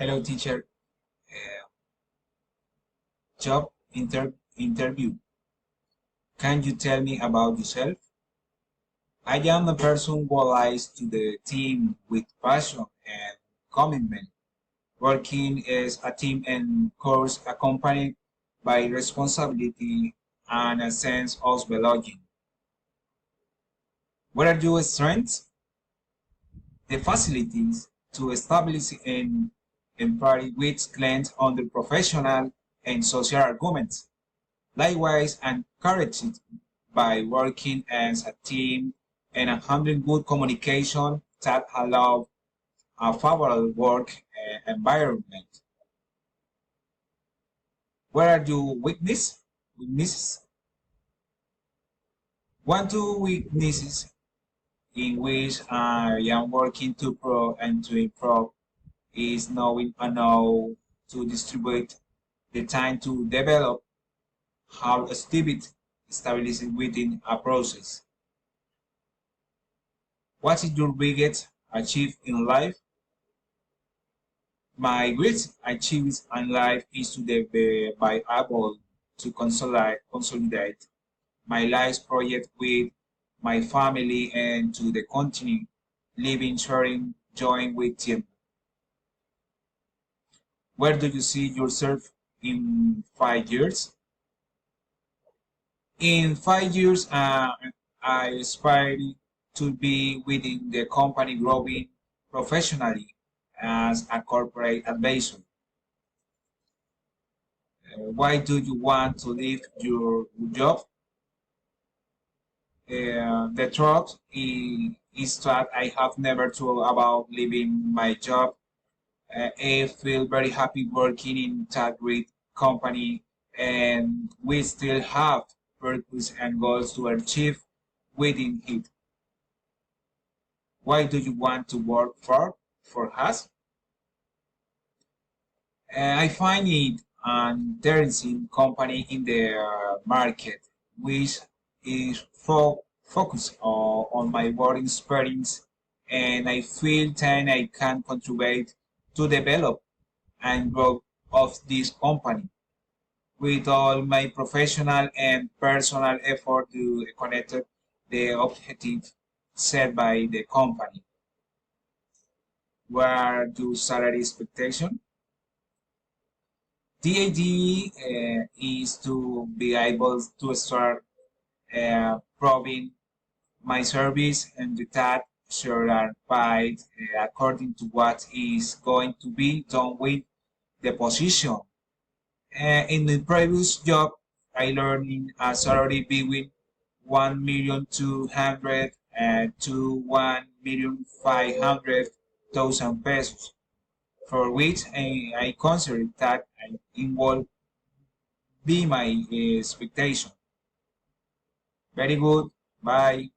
Hello, teacher. Job interview. Can you tell me about yourself? I am a person who lies to the team with passion and commitment. Working as a team and course accompanied by responsibility and a sense of belonging. What are your strengths? The facilities to establish an empathy with clients under professional and social arguments. Likewise, encouraged by working as a team and handling good communication that allow a favorable work environment. What are your weaknesses? One, two weaknesses in which I am working to pro and to improve is knowing how to distribute the time to develop how stability within a process. What is your biggest achievement in life? My greatest achievement in life is to be able to consolidate my life project with my family and to the continue living, sharing, joy with them. Where do you see yourself in 5 years? In 5 years, I aspire to be within the company growing professionally as a corporate advisor. Why do you want to leave your job? The truth is that I have never thought about leaving my job. I feel very happy working in that great company, and we still have purpose and goals to achieve within it. Why do you want to work for us? I find it an interesting company in the market, which is focused on my work experience, and I feel that I can contribute to develop and growth of this company with all my professional and personal effort to connect the objective set by the company. Where do salary expectation? The idea is to be able to start proving my service and that share are paid according to what is going to be done with the position. In the previous job, I learned in a salary between 1,200,000 to 1,500,000 pesos, for which I consider that it will be my expectation. Very good. Bye.